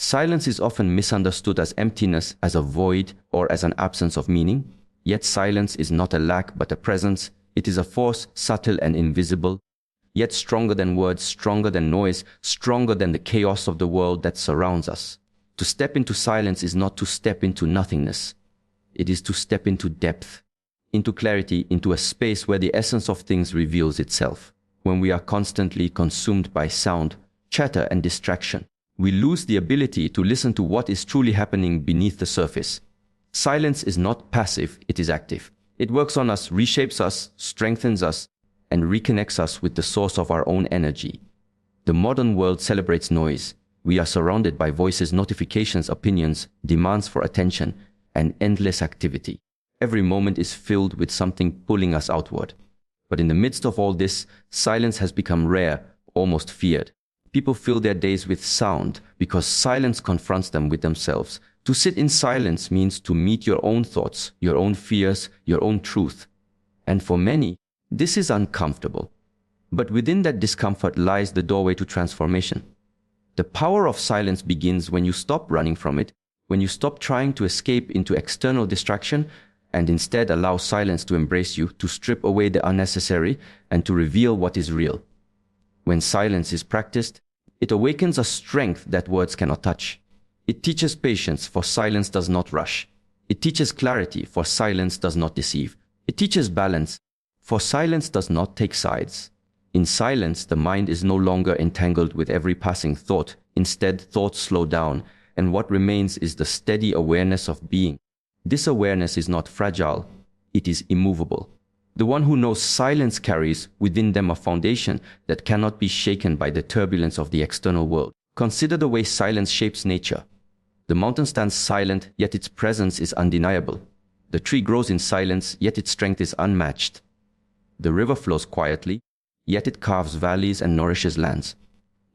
Silence is often misunderstood as emptiness, as a void, or as an absence of meaning. Yet silence is not a lack but a presence. It is a force, subtle and invisible, yet stronger than words, stronger than noise, stronger than the chaos of the world that surrounds us. To step into silence is not to step into nothingness. It is to step into depth, into clarity, into a space where the essence of things reveals itself. When we are constantly consumed by sound, chatter and distraction, we lose the ability to listen to what is truly happening beneath the surface. Silence is not passive, it is active. It works on us, reshapes us, strengthens us, and reconnects us with the source of our own energy. The modern world celebrates noise. We are surrounded by voices, notifications, opinions, demands for attention, and endless activity. Every moment is filled with something pulling us outward. But in the midst of all this, silence has become rare, almost feared. People fill their days with sound because silence confronts them with themselves. To sit in silence means to meet your own thoughts, your own fears, your own truth. And for many, this is uncomfortable. But within that discomfort lies the doorway to transformation. The power of silence begins when you stop running from it, when you stop trying to escape into external distraction, and instead allow silence to embrace you, to strip away the unnecessary, and to reveal what is real. When silence is practiced, it awakens a strength that words cannot touch. It teaches patience, for silence does not rush. It teaches clarity, for silence does not deceive. It teaches balance, for silence does not take sides. In silence, the mind is no longer entangled with every passing thought. Instead, thoughts slow down, and what remains is the steady awareness of being. This awareness is not fragile, it is immovable. The one who knows silence carries within them a foundation that cannot be shaken by the turbulence of the external world. Consider the way silence shapes nature. The mountain stands silent, yet its presence is undeniable. The tree grows in silence, yet its strength is unmatched. The river flows quietly, yet it carves valleys and nourishes lands.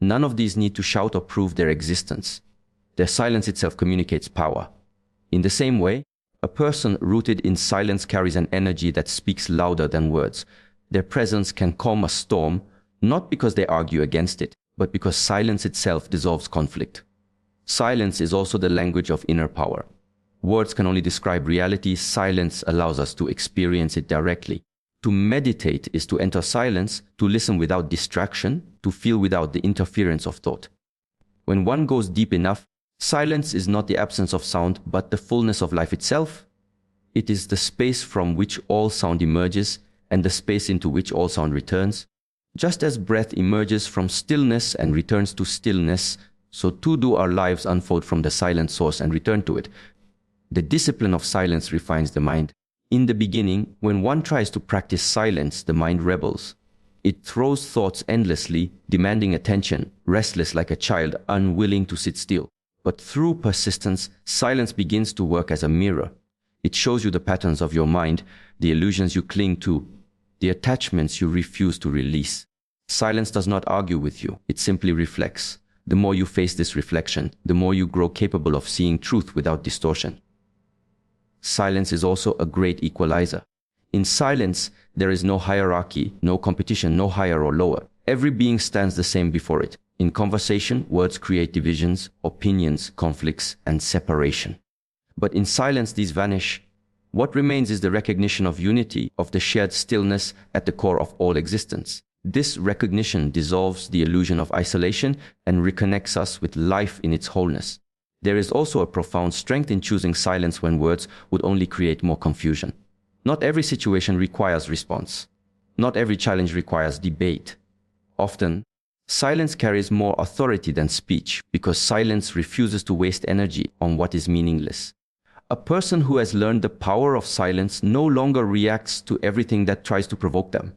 None of these need to shout or prove their existence. Their silence itself communicates power. In the same way, a person rooted in silence carries an energy that speaks louder than words. Their presence can calm a storm, not because they argue against it, but because silence itself dissolves conflict. Silence is also the language of inner power. Words can only describe reality. Silence allows us to experience it directly. To meditate is to enter silence, to listen without distraction, to feel without the interference of thought. When one goes deep enough, silence is not the absence of sound, but the fullness of life itself. It is the space from which all sound emerges and the space into which all sound returns. Just as breath emerges from stillness and returns to stillness, so too do our lives unfold from the silent source and return to it. The discipline of silence refines the mind. In the beginning, when one tries to practice silence, the mind rebels. It throws thoughts endlessly, demanding attention, restless like a child, unwilling to sit still. But through persistence, silence begins to work as a mirror. It shows you the patterns of your mind, the illusions you cling to, the attachments you refuse to release. Silence does not argue with you, it simply reflects. The more you face this reflection, the more you grow capable of seeing truth without distortion. Silence is also a great equalizer. In silence, there is no hierarchy, no competition, no higher or lower. Every being stands the same before it. In conversation, words create divisions, opinions, conflicts, and separation. But in silence, these vanish. What remains is the recognition of unity, of the shared stillness at the core of all existence. This recognition dissolves the illusion of isolation and reconnects us with life in its wholeness. There is also a profound strength in choosing silence when words would only create more confusion. Not every situation requires response. Not every challenge requires debate. Often, silence carries more authority than speech because silence refuses to waste energy on what is meaningless. A person who has learned the power of silence no longer reacts to everything that tries to provoke them.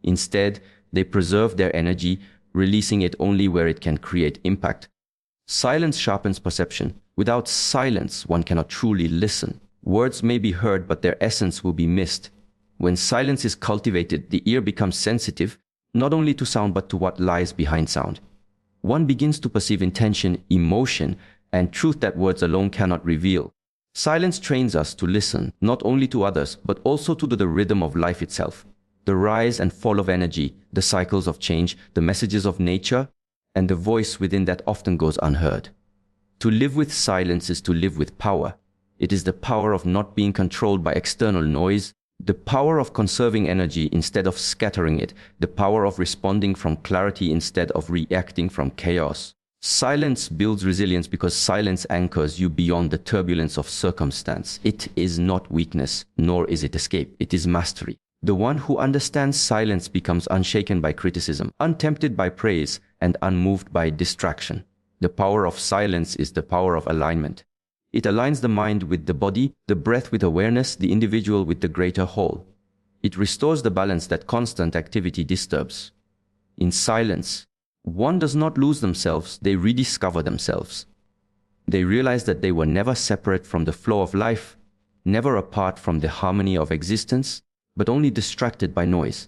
Instead, they preserve their energy, releasing it only where it can create impact. Silence sharpens perception. Without silence, one cannot truly listen. Words may be heard, but their essence will be missed. When silence is cultivated, the ear becomes sensitive, not only to sound but to what lies behind sound. One begins to perceive intention, emotion, and truth that words alone cannot reveal. Silence trains us to listen, not only to others, but also to the rhythm of life itself. The rise and fall of energy, the cycles of change, the messages of nature, and the voice within that often goes unheard. To live with silence is to live with power. It is the power of not being controlled by external noise, the power of conserving energy instead of scattering it, the power of responding from clarity instead of reacting from chaos. Silence builds resilience because silence anchors you beyond the turbulence of circumstance. It is not weakness, nor is it escape. It is mastery. The one who understands silence becomes unshaken by criticism, untempted by praise, and unmoved by distraction. The power of silence is the power of alignment. It aligns the mind with the body, the breath with awareness, the individual with the greater whole. It restores the balance that constant activity disturbs. In silence, one does not lose themselves, they rediscover themselves. They realize that they were never separate from the flow of life, never apart from the harmony of existence, but only distracted by noise.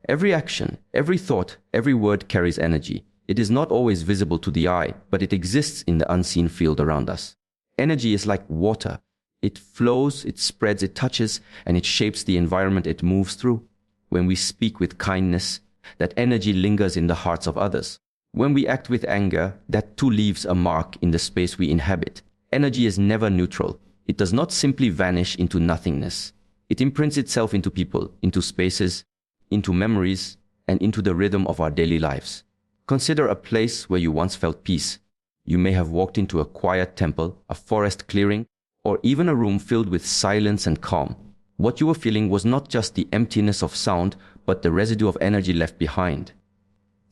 Every action, every thought, every word carries energy. It is not always visible to the eye, but it exists in the unseen field around us. Energy is like water. It flows, it spreads, it touches, and it shapes the environment it moves through. When we speak with kindness, that energy lingers in the hearts of others. When we act with anger, that too leaves a mark in the space we inhabit. Energy is never neutral. It does not simply vanish into nothingness. It imprints itself into people, into spaces, into memories, and into the rhythm of our daily lives. Consider a place where you once felt peace. You may have walked into a quiet temple, a forest clearing, or even a room filled with silence and calm. What you were feeling was not just the emptiness of sound, but the residue of energy left behind.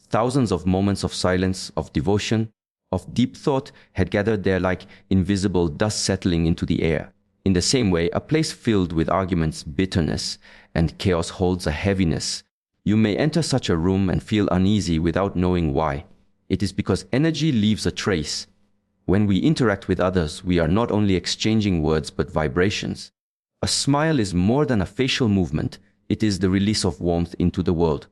Thousands of moments of silence, of devotion, of deep thought had gathered there like invisible dust settling into the air. In the same way, a place filled with arguments, bitterness, and chaos holds a heaviness. You may enter such a room and feel uneasy without knowing why. It is because energy leaves a trace. When we interact with others, we are not only exchanging words but vibrations. A smile is more than a facial movement. It is the release of warmth into the world.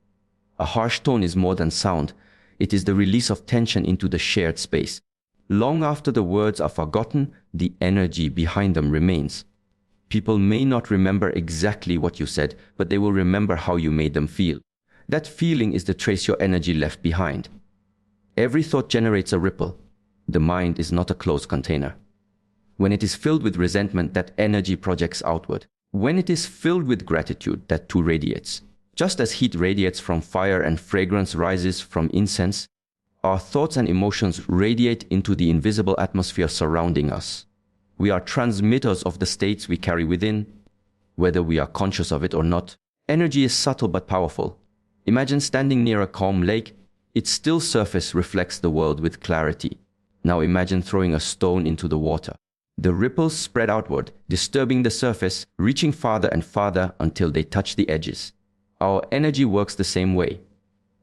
A harsh tone is more than sound. It is the release of tension into the shared space. Long after the words are forgotten, the energy behind them remains. People may not remember exactly what you said, but they will remember how you made them feel. That feeling is the trace your energy left behind. Every thought generates a ripple. The mind is not a closed container. When it is filled with resentment, that energy projects outward. When it is filled with gratitude, that too radiates. Just as heat radiates from fire and fragrance rises from incense, our thoughts and emotions radiate into the invisible atmosphere surrounding us. We are transmitters of the states we carry within, whether we are conscious of it or not. Energy is subtle but powerful. Imagine standing near a calm lake. Its still surface reflects the world with clarity. Now imagine throwing a stone into the water. The ripples spread outward, disturbing the surface, reaching farther and farther until they touch the edges. Our energy works the same way.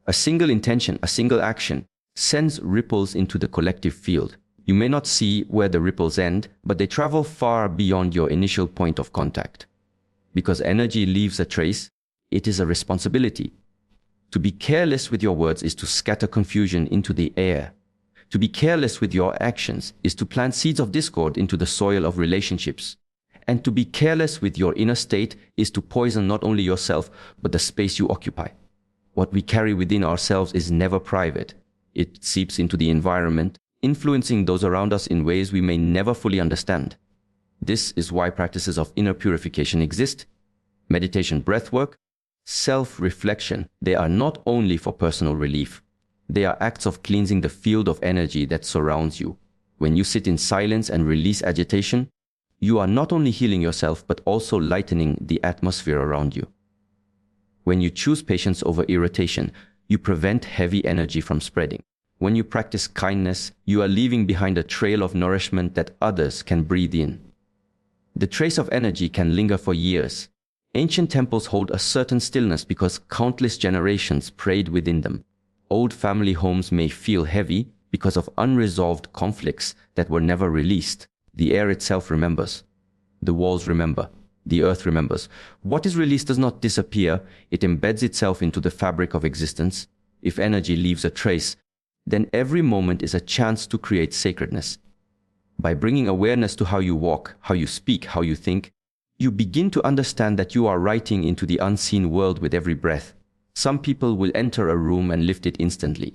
A single intention, a single action, sends ripples into the collective field. You may not see where the ripples end, but they travel far beyond your initial point of contact. Because energy leaves a trace, it is a responsibility. To be careless with your words is to scatter confusion into the air. To be careless with your actions is to plant seeds of discord into the soil of relationships. And to be careless with your inner state is to poison not only yourself, but the space you occupy. What we carry within ourselves is never private. It seeps into the environment, influencing those around us in ways we may never fully understand. This is why practices of inner purification exist. Meditation, breathwork, self-reflection, they are not only for personal relief. They are acts of cleansing the field of energy that surrounds you. When you sit in silence and release agitation, you are not only healing yourself, but also lightening the atmosphere around you. When you choose patience over irritation, you prevent heavy energy from spreading. When you practice kindness, you are leaving behind a trail of nourishment that others can breathe in. The trace of energy can linger for years. Ancient temples hold a certain stillness because countless generations prayed within them. Old family homes may feel heavy because of unresolved conflicts that were never released. The air itself remembers. The walls remember. The earth remembers. What is released does not disappear. It embeds itself into the fabric of existence. If energy leaves a trace, then every moment is a chance to create sacredness. By bringing awareness to how you walk, how you speak, how you think, you begin to understand that you are writing into the unseen world with every breath. Some people will enter a room and lift it instantly.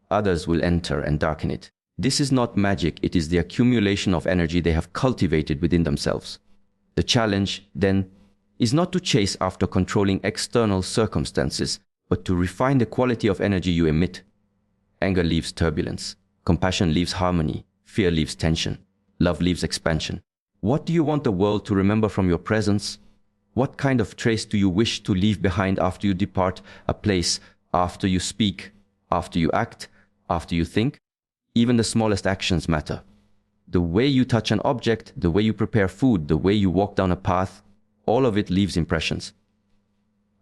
Others will enter and darken it. This is not magic, it is the accumulation of energy they have cultivated within themselves. The challenge, then, is not to chase after controlling external circumstances, but to refine the quality of energy you emit. Anger leaves turbulence. Compassion leaves harmony. Fear leaves tension. Love leaves expansion. What do you want the world to remember from your presence? What kind of trace do you wish to leave behind after you depart a place, after you speak, after you act, after you think? Even the smallest actions matter. The way you touch an object, the way you prepare food, the way you walk down a path, all of it leaves impressions.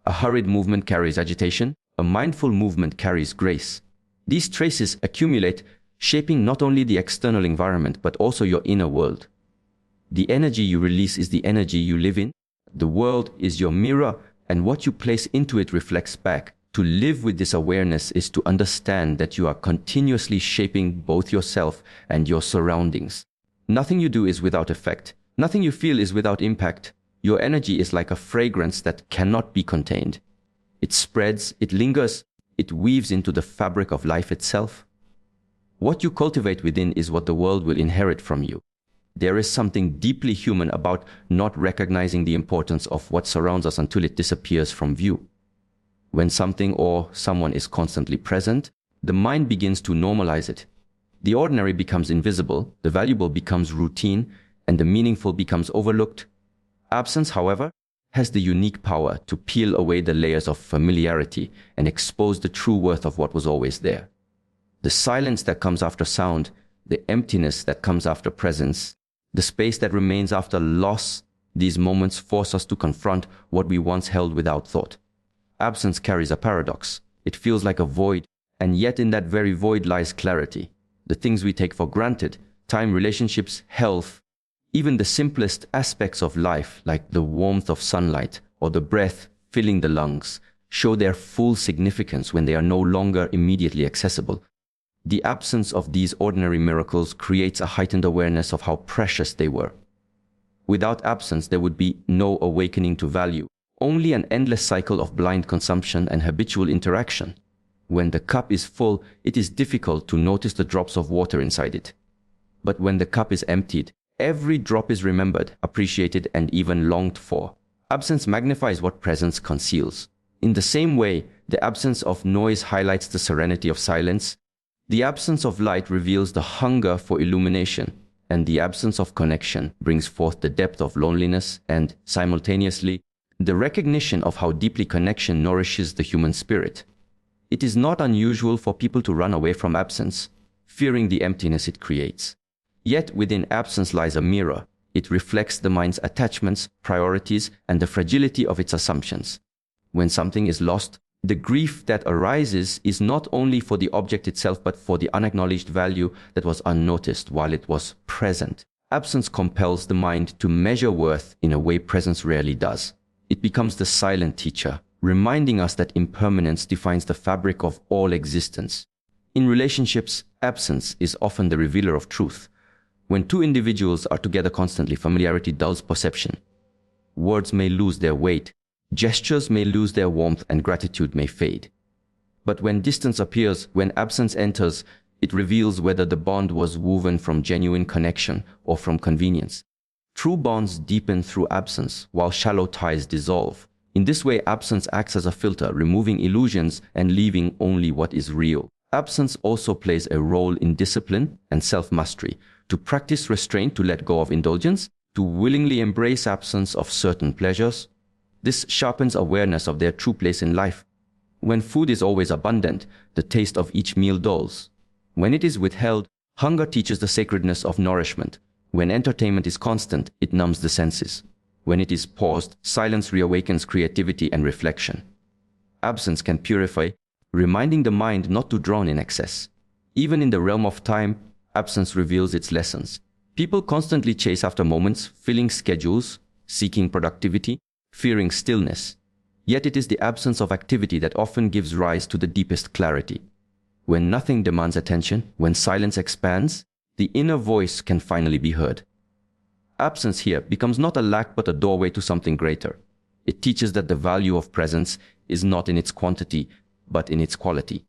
A hurried movement carries agitation. A mindful movement carries grace. These traces accumulate, shaping not only the external environment, but also your inner world. The energy you release is the energy you live in. The world is your mirror, and what you place into it reflects back. To live with this awareness is to understand that you are continuously shaping both yourself and your surroundings. Nothing you do is without effect. Nothing you feel is without impact. Your energy is like a fragrance that cannot be contained. It spreads, it lingers, it weaves into the fabric of life itself. What you cultivate within is what the world will inherit from you. There is something deeply human about not recognizing the importance of what surrounds us until it disappears from view. When something or someone is constantly present, the mind begins to normalize it. The ordinary becomes invisible, the valuable becomes routine, and the meaningful becomes overlooked. Absence, however, has the unique power to peel away the layers of familiarity and expose the true worth of what was always there. The silence that comes after sound, the emptiness that comes after presence, the space that remains after loss, these moments force us to confront what we once held without thought. Absence carries a paradox. It feels like a void, and yet in that very void lies clarity. The things we take for granted, time, relationships, health, even the simplest aspects of life, like the warmth of sunlight or the breath filling the lungs, show their full significance when they are no longer immediately accessible. The absence of these ordinary miracles creates a heightened awareness of how precious they were. Without absence, there would be no awakening to value, only an endless cycle of blind consumption and habitual interaction. When the cup is full, it is difficult to notice the drops of water inside it. But when the cup is emptied, every drop is remembered, appreciated, and even longed for. Absence magnifies what presence conceals. In the same way, the absence of noise highlights the serenity of silence. The absence of light reveals the hunger for illumination, and the absence of connection brings forth the depth of loneliness and, simultaneously, the recognition of how deeply connection nourishes the human spirit. It is not unusual for people to run away from absence, fearing the emptiness it creates. Yet within absence lies a mirror. It reflects the mind's attachments, priorities, and the fragility of its assumptions. When something is lost, the grief that arises is not only for the object itself, but for the unacknowledged value that was unnoticed while it was present. Absence compels the mind to measure worth in a way presence rarely does. It becomes the silent teacher, reminding us that impermanence defines the fabric of all existence. In relationships, absence is often the revealer of truth. When two individuals are together constantly, familiarity dulls perception. Words may lose their weight, gestures may lose their warmth, and gratitude may fade. But when distance appears, when absence enters, it reveals whether the bond was woven from genuine connection or from convenience. True bonds deepen through absence, while shallow ties dissolve. In this way, absence acts as a filter, removing illusions and leaving only what is real. Absence also plays a role in discipline and self-mastery. To practice restraint, to let go of indulgence, to willingly embrace absence of certain pleasures. This sharpens awareness of their true place in life. When food is always abundant, the taste of each meal dulls. When it is withheld, hunger teaches the sacredness of nourishment. When entertainment is constant, it numbs the senses. When it is paused, silence reawakens creativity and reflection. Absence can purify, reminding the mind not to drown in excess. Even in the realm of time, absence reveals its lessons. People constantly chase after moments, filling schedules, seeking productivity, fearing stillness. Yet it is the absence of activity that often gives rise to the deepest clarity. When nothing demands attention, when silence expands, the inner voice can finally be heard. Absence here becomes not a lack but a doorway to something greater. It teaches that the value of presence is not in its quantity, but in its quality.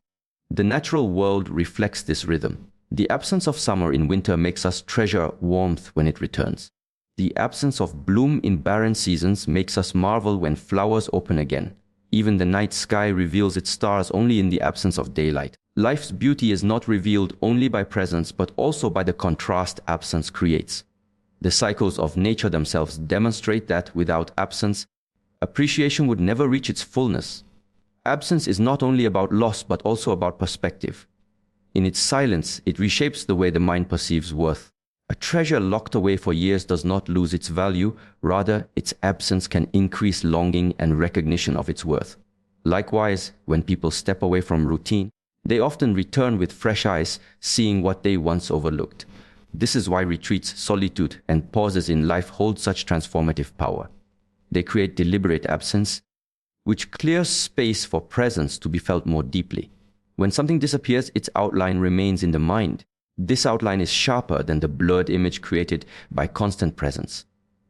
The natural world reflects this rhythm. The absence of summer in winter makes us treasure warmth when it returns. The absence of bloom in barren seasons makes us marvel when flowers open again. Even the night sky reveals its stars only in the absence of daylight. Life's beauty is not revealed only by presence, but also by the contrast absence creates. The cycles of nature themselves demonstrate that without absence, appreciation would never reach its fullness. Absence is not only about loss, but also about perspective. In its silence, it reshapes the way the mind perceives worth. A treasure locked away for years does not lose its value, rather, its absence can increase longing and recognition of its worth. Likewise, when people step away from routine, they often return with fresh eyes, seeing what they once overlooked. This is why retreats, solitude, and pauses in life hold such transformative power. They create deliberate absence, which clears space for presence to be felt more deeply. When something disappears, its outline remains in the mind. This outline is sharper than the blurred image created by constant presence.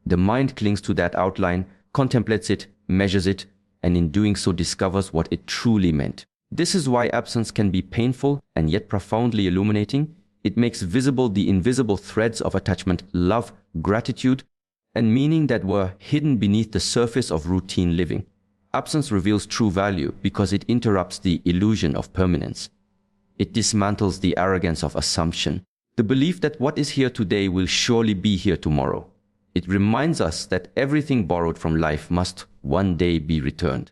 The mind clings to that outline, contemplates it, measures it, and in doing so discovers what it truly meant. This is why absence can be painful and yet profoundly illuminating. It makes visible the invisible threads of attachment, love, gratitude, and meaning that were hidden beneath the surface of routine living. Absence reveals true value because it interrupts the illusion of permanence. It dismantles the arrogance of assumption, the belief that what is here today will surely be here tomorrow. It reminds us that everything borrowed from life must one day be returned.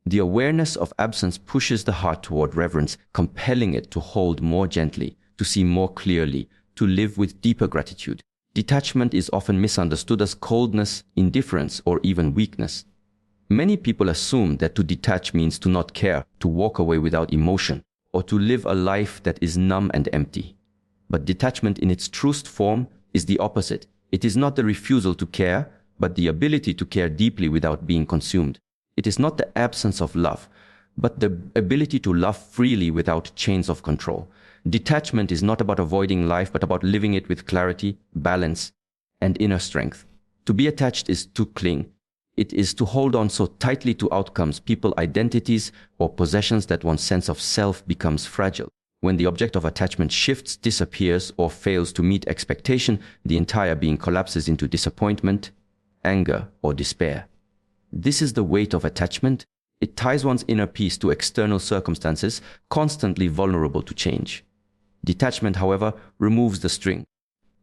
The awareness of absence pushes the heart toward reverence, compelling it to hold more gently, to see more clearly, to live with deeper gratitude. Detachment is often misunderstood as coldness, indifference, or even weakness. Many people assume that to detach means to not care, to walk away without emotion, or to live a life that is numb and empty. But detachment in its truest form is the opposite. It is not the refusal to care, but the ability to care deeply without being consumed. It is not the absence of love, but the ability to love freely without chains of control. Detachment is not about avoiding life, but about living it with clarity, balance, and inner strength. To be attached is to cling. It is to hold on so tightly to outcomes, people, identities, or possessions that one's sense of self becomes fragile. When the object of attachment shifts, disappears, or fails to meet expectation, the entire being collapses into disappointment, anger, or despair. This is the weight of attachment. It ties one's inner peace to external circumstances, constantly vulnerable to change. Detachment, however, removes the string.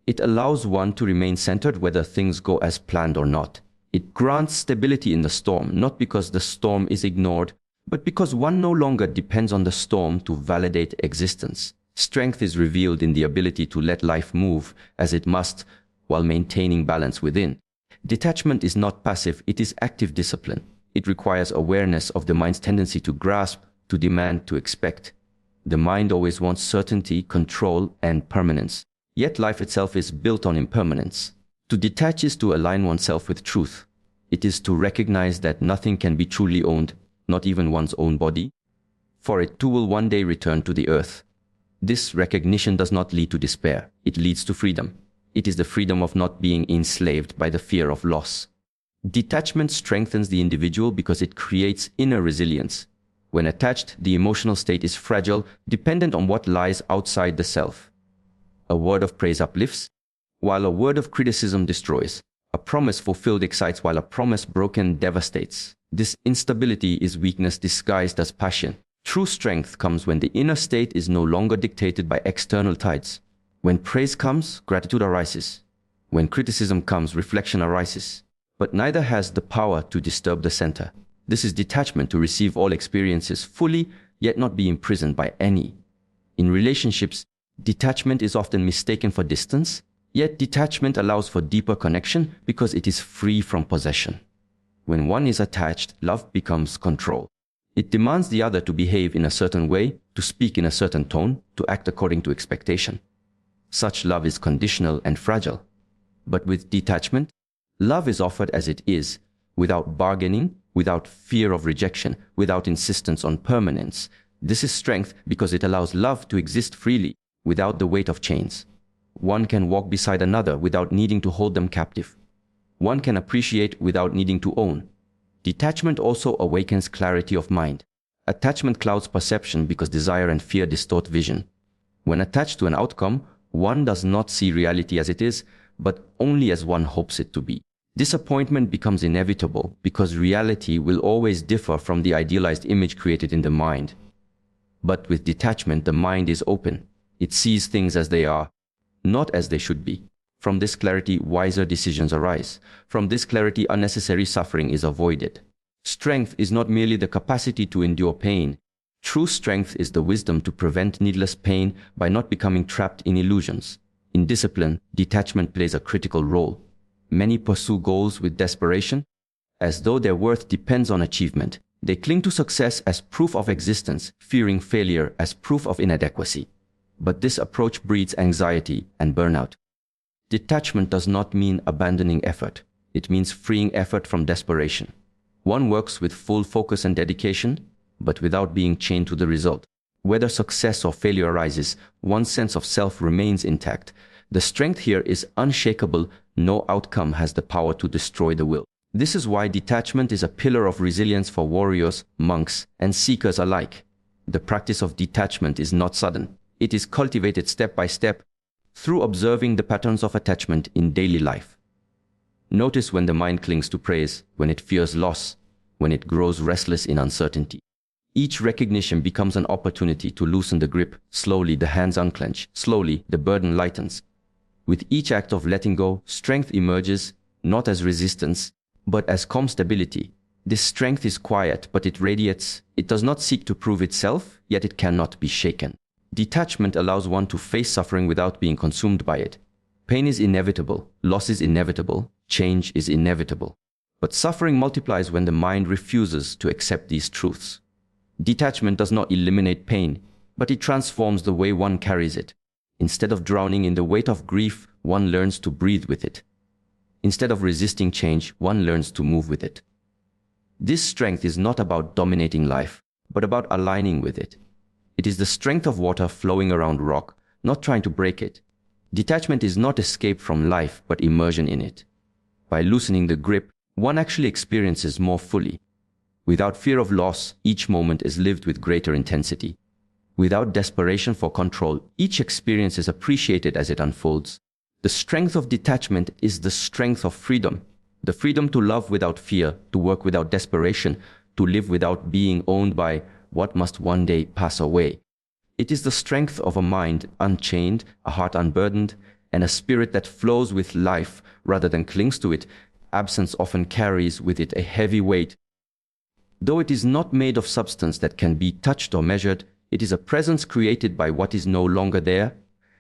It allows one to remain centered whether things go as planned or not. It grants stability in the storm, not because the storm is ignored, but because one no longer depends on the storm to validate existence. Strength is revealed in the ability to let life move as it must while maintaining balance within. Detachment is not passive, it is active discipline. It requires awareness of the mind's tendency to grasp, to demand, to expect. The mind always wants certainty, control, and permanence. Yet life itself is built on impermanence. To detach is to align oneself with truth. It is to recognize that nothing can be truly owned, not even one's own body, for it too will one day return to the earth. This recognition does not lead to despair. It leads to freedom. It is the freedom of not being enslaved by the fear of loss. Detachment strengthens the individual because it creates inner resilience. When attached, the emotional state is fragile, dependent on what lies outside the self. A word of praise uplifts, while a word of criticism destroys. A promise fulfilled excites, while a promise broken devastates. This instability is weakness disguised as passion. True strength comes when the inner state is no longer dictated by external tides. When praise comes, gratitude arises. When criticism comes, reflection arises. But neither has the power to disturb the center. This is detachment, to receive all experiences fully, yet not be imprisoned by any. In relationships, detachment is often mistaken for distance, yet detachment allows for deeper connection because it is free from possession. When one is attached, love becomes control. It demands the other to behave in a certain way, to speak in a certain tone, to act according to expectation. Such love is conditional and fragile. But with detachment, love is offered as it is, without bargaining, without fear of rejection, without insistence on permanence. This is strength because it allows love to exist freely, without the weight of chains. One can walk beside another without needing to hold them captive. One can appreciate without needing to own. Detachment also awakens clarity of mind. Attachment clouds perception because desire and fear distort vision. When attached to an outcome, one does not see reality as it is, but only as one hopes it to be. Disappointment becomes inevitable because reality will always differ from the idealized image created in the mind. But with detachment, the mind is open. It sees things as they are, not as they should be. From this clarity, wiser decisions arise. From this clarity, unnecessary suffering is avoided. Strength is not merely the capacity to endure pain. True strength is the wisdom to prevent needless pain by not becoming trapped in illusions. In discipline, detachment plays a critical role. Many pursue goals with desperation, as though their worth depends on achievement. They cling to success as proof of existence, fearing failure as proof of inadequacy. But this approach breeds anxiety and burnout. Detachment does not mean abandoning effort. It means freeing effort from desperation. One works with full focus and dedication, but without being chained to the result. Whether success or failure arises, one's sense of self remains intact. The strength here is unshakable. No outcome has the power to destroy the will. This is why detachment is a pillar of resilience for warriors, monks, and seekers alike. The practice of detachment is not sudden. It is cultivated step by step through observing the patterns of attachment in daily life. Notice when the mind clings to praise, when it fears loss, when it grows restless in uncertainty. Each recognition becomes an opportunity to loosen the grip. Slowly, the hands unclench. Slowly, the burden lightens. With each act of letting go, strength emerges, not as resistance, but as calm stability. This strength is quiet, but it radiates. It does not seek to prove itself, yet it cannot be shaken. Detachment allows one to face suffering without being consumed by it. Pain is inevitable, loss is inevitable, change is inevitable. But suffering multiplies when the mind refuses to accept these truths. Detachment does not eliminate pain, but it transforms the way one carries it. Instead of drowning in the weight of grief, one learns to breathe with it. Instead of resisting change, one learns to move with it. This strength is not about dominating life, but about aligning with it. It is the strength of water flowing around rock, not trying to break it. Detachment is not escape from life, but immersion in it. By loosening the grip, one actually experiences more fully. Without fear of loss, each moment is lived with greater intensity. Without desperation for control, each experience is appreciated as it unfolds. The strength of detachment is the strength of freedom. The freedom to love without fear, to work without desperation, to live without being owned by what must one day pass away. It is the strength of a mind unchained, a heart unburdened, and a spirit that flows with life rather than clings to it. Absence often carries with it a heavy weight. Though it is not made of substance that can be touched or measured, it is a presence created by what is no longer there,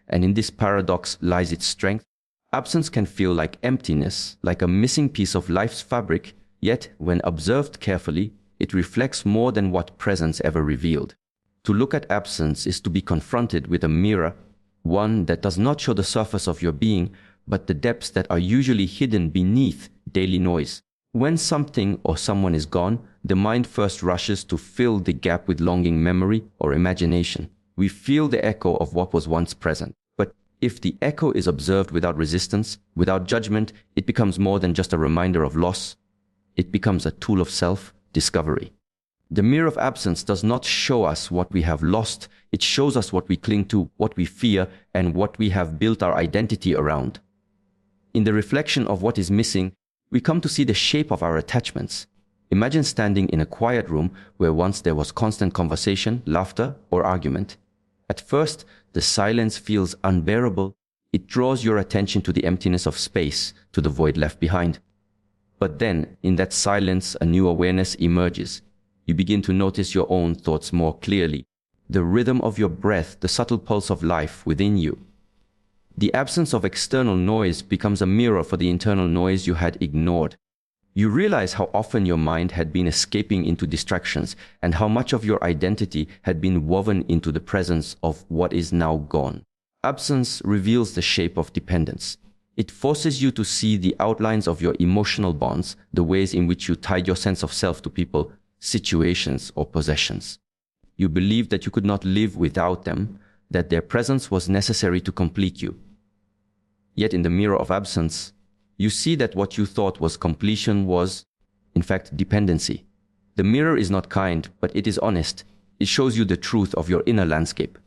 and in this paradox lies its strength. Absence can feel like emptiness, like a missing piece of life's fabric, yet when observed carefully, it reflects more than what presence ever revealed. To look at absence is to be confronted with a mirror, one that does not show the surface of your being, but the depths that are usually hidden beneath daily noise. When something or someone is gone, the mind first rushes to fill the gap with longing, memory, or imagination. We feel the echo of what was once present. But if the echo is observed without resistance, without judgment, it becomes more than just a reminder of loss. It becomes a tool of self-discovery. The mirror of absence does not show us what we have lost. It shows us what we cling to, what we fear, and what we have built our identity around. In the reflection of what is missing, we come to see the shape of our attachments. Imagine standing in a quiet room where once there was constant conversation, laughter, or argument. At first, the silence feels unbearable. It draws your attention to the emptiness of space, to the void left behind. But then, in that silence, a new awareness emerges. You begin to notice your own thoughts more clearly, the rhythm of your breath, the subtle pulse of life within you. The absence of external noise becomes a mirror for the internal noise you had ignored. You realize how often your mind had been escaping into distractions and how much of your identity had been woven into the presence of what is now gone. Absence reveals the shape of dependence. It forces you to see the outlines of your emotional bonds, the ways in which you tied your sense of self to people, situations, or possessions. You believed that you could not live without them, that their presence was necessary to complete you. Yet in the mirror of absence, you see that what you thought was completion was, in fact, dependency. The mirror is not kind, but it is honest. It shows you the truth of your inner landscape.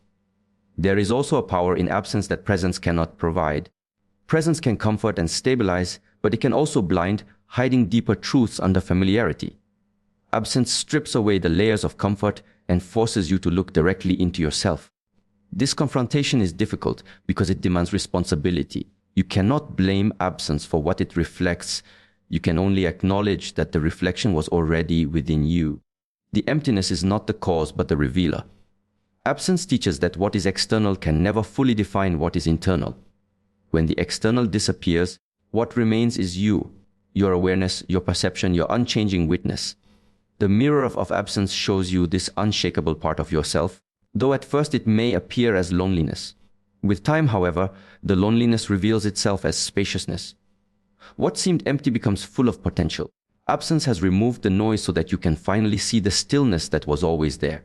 There is also a power in absence that presence cannot provide. Presence can comfort and stabilize, but it can also blind, hiding deeper truths under familiarity. Absence strips away the layers of comfort and forces you to look directly into yourself. This confrontation is difficult because it demands responsibility. You cannot blame absence for what it reflects. You can only acknowledge that the reflection was already within you. The emptiness is not the cause but the revealer. Absence teaches that what is external can never fully define what is internal. When the external disappears, what remains is you, your awareness, your perception, your unchanging witness. The mirror of absence shows you this unshakable part of yourself, though at first it may appear as loneliness. With time, however, the loneliness reveals itself as spaciousness. What seemed empty becomes full of potential. Absence has removed the noise so that you can finally see the stillness that was always there.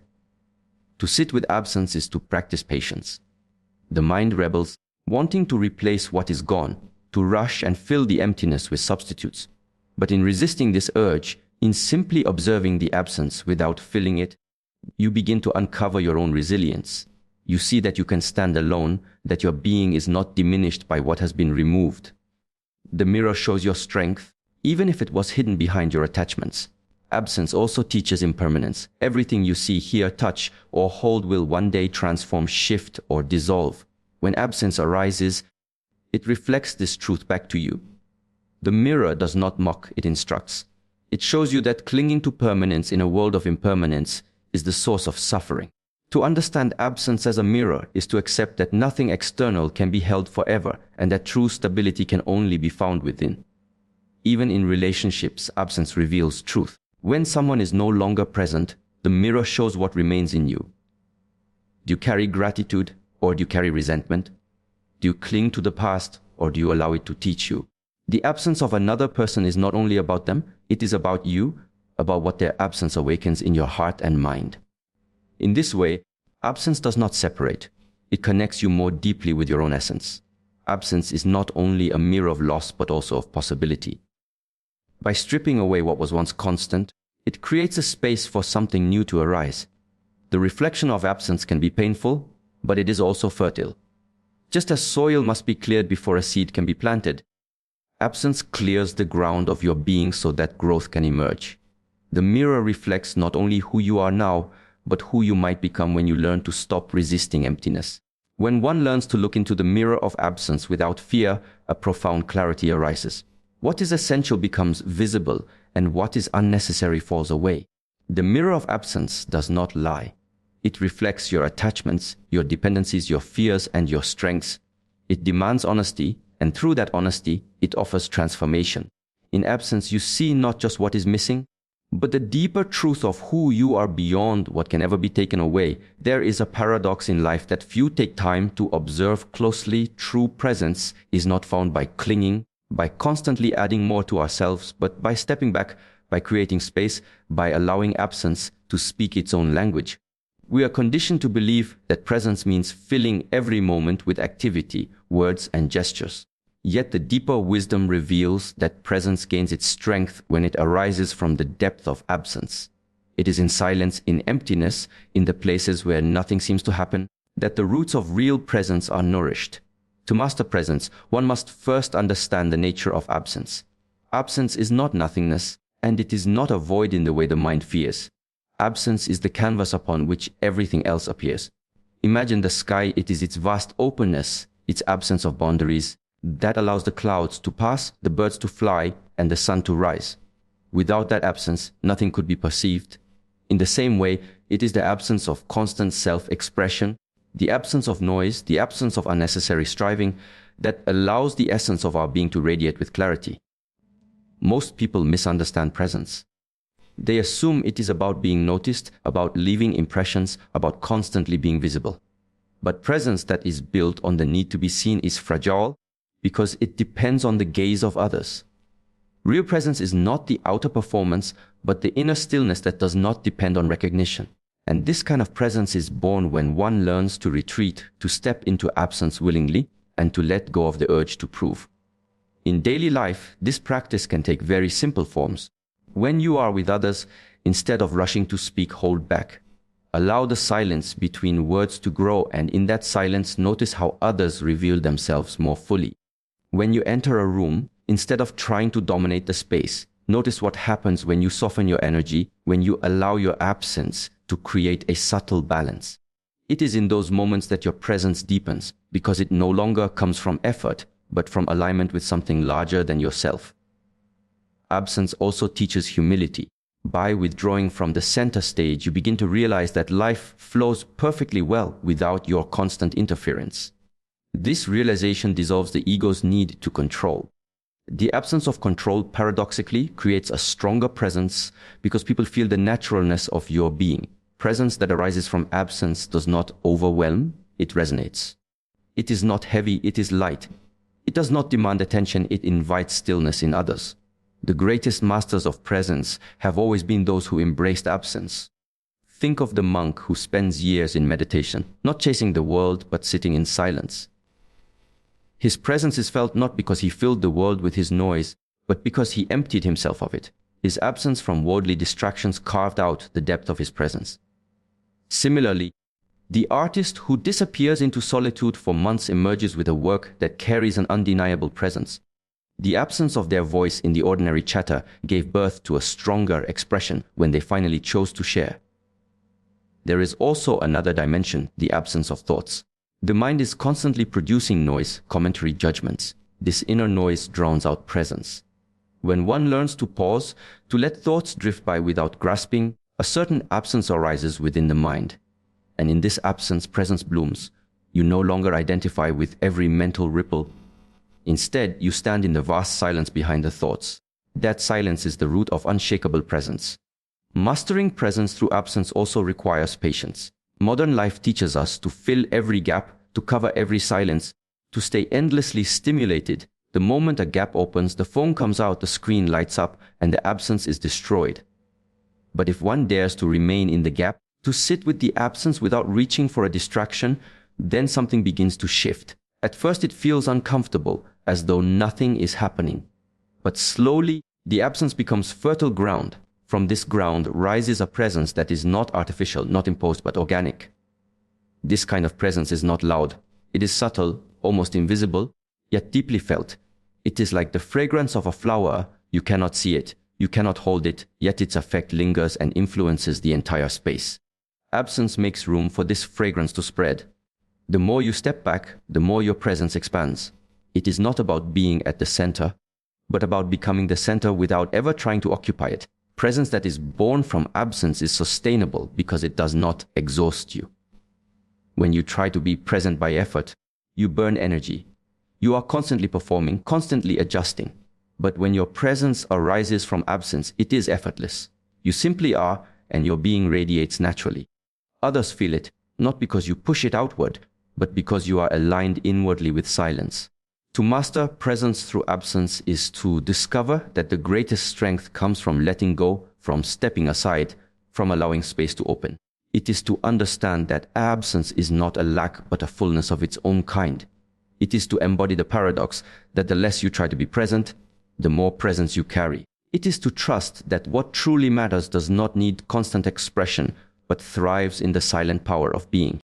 To sit with absence is to practice patience. The mind rebels, wanting to replace what is gone, to rush and fill the emptiness with substitutes. But in resisting this urge, in simply observing the absence without filling it, you begin to uncover your own resilience. You see that you can stand alone, that your being is not diminished by what has been removed. The mirror shows your strength, even if it was hidden behind your attachments. Absence also teaches impermanence. Everything you see, hear, touch, or hold will one day transform, shift, or dissolve. When absence arises, it reflects this truth back to you. The mirror does not mock, it instructs. It shows you that clinging to permanence in a world of impermanence is the source of suffering. To understand absence as a mirror is to accept that nothing external can be held forever and that true stability can only be found within. Even in relationships, absence reveals truth. When someone is no longer present, the mirror shows what remains in you. Do you carry gratitude or do you carry resentment? Do you cling to the past or do you allow it to teach you? The absence of another person is not only about them, it is about you, about what their absence awakens in your heart and mind. In this way, absence does not separate. It connects you more deeply with your own essence. Absence is not only a mirror of loss but also of possibility. By stripping away what was once constant, it creates a space for something new to arise. The reflection of absence can be painful, but it is also fertile. Just as soil must be cleared before a seed can be planted, absence clears the ground of your being so that growth can emerge. The mirror reflects not only who you are now, but who you might become when you learn to stop resisting emptiness. When one learns to look into the mirror of absence without fear, a profound clarity arises. What is essential becomes visible, and what is unnecessary falls away. The mirror of absence does not lie. It reflects your attachments, your dependencies, your fears, and your strengths. It demands honesty, and through that honesty, it offers transformation. In absence, you see not just what is missing, but the deeper truth of who you are beyond what can ever be taken away. There is a paradox in life that few take time to observe closely. True presence is not found by clinging, by constantly adding more to ourselves, but by stepping back, by creating space, by allowing absence to speak its own language. We are conditioned to believe that presence means filling every moment with activity, words, and gestures. Yet the deeper wisdom reveals that presence gains its strength when it arises from the depth of absence. It is in silence, in emptiness, in the places where nothing seems to happen, that the roots of real presence are nourished. To master presence, one must first understand the nature of absence. Absence is not nothingness, and it is not a void in the way the mind fears. Absence is the canvas upon which everything else appears. Imagine the sky, it is its vast openness, its absence of boundaries, that allows the clouds to pass, the birds to fly, and the sun to rise. Without that absence, nothing could be perceived. In the same way, it is the absence of constant self-expression, the absence of noise, the absence of unnecessary striving, that allows the essence of our being to radiate with clarity. Most people misunderstand presence. They assume it is about being noticed, about leaving impressions, about constantly being visible. But presence that is built on the need to be seen is fragile because it depends on the gaze of others. Real presence is not the outer performance, but the inner stillness that does not depend on recognition. And this kind of presence is born when one learns to retreat, to step into absence willingly, and to let go of the urge to prove. In daily life, this practice can take very simple forms. When you are with others, instead of rushing to speak, hold back. Allow the silence between words to grow, and in that silence, notice how others reveal themselves more fully. When you enter a room, instead of trying to dominate the space, notice what happens when you soften your energy, when you allow your absence to create a subtle balance. It is in those moments that your presence deepens, because it no longer comes from effort, but from alignment with something larger than yourself. Absence also teaches humility. By withdrawing from the center stage, you begin to realize that life flows perfectly well without your constant interference. This realization dissolves the ego's need to control. The absence of control paradoxically creates a stronger presence because people feel the naturalness of your being. Presence that arises from absence does not overwhelm, it resonates. It is not heavy, it is light. It does not demand attention, it invites stillness in others. The greatest masters of presence have always been those who embraced absence. Think of the monk who spends years in meditation, not chasing the world, but sitting in silence. His presence is felt not because he filled the world with his noise, but because he emptied himself of it. His absence from worldly distractions carved out the depth of his presence. Similarly, the artist who disappears into solitude for months emerges with a work that carries an undeniable presence. The absence of their voice in the ordinary chatter gave birth to a stronger expression when they finally chose to share. There is also another dimension, the absence of thoughts. The mind is constantly producing noise, commentary, judgments. This inner noise drowns out presence. When one learns to pause, to let thoughts drift by without grasping, a certain absence arises within the mind. And in this absence, presence blooms. You no longer identify with every mental ripple. Instead, you stand in the vast silence behind the thoughts. That silence is the root of unshakable presence. Mastering presence through absence also requires patience. Modern life teaches us to fill every gap, to cover every silence, to stay endlessly stimulated. The moment a gap opens, the phone comes out, the screen lights up, and the absence is destroyed. But if one dares to remain in the gap, to sit with the absence without reaching for a distraction, then something begins to shift. At first it feels uncomfortable, as though nothing is happening. But slowly, the absence becomes fertile ground. From this ground rises a presence that is not artificial, not imposed, but organic. This kind of presence is not loud. It is subtle, almost invisible, yet deeply felt. It is like the fragrance of a flower. You cannot see it, you cannot hold it, yet its effect lingers and influences the entire space. Absence makes room for this fragrance to spread. The more you step back, the more your presence expands. It is not about being at the center, but about becoming the center without ever trying to occupy it. Presence that is born from absence is sustainable because it does not exhaust you. When you try to be present by effort, you burn energy. You are constantly performing, constantly adjusting. But when your presence arises from absence, it is effortless. You simply are, and your being radiates naturally. Others feel it, not because you push it outward, but because you are aligned inwardly with silence. To master presence through absence is to discover that the greatest strength comes from letting go, from stepping aside, from allowing space to open. It is to understand that absence is not a lack but a fullness of its own kind. It is to embody the paradox that the less you try to be present, the more presence you carry. It is to trust that what truly matters does not need constant expression, but thrives in the silent power of being.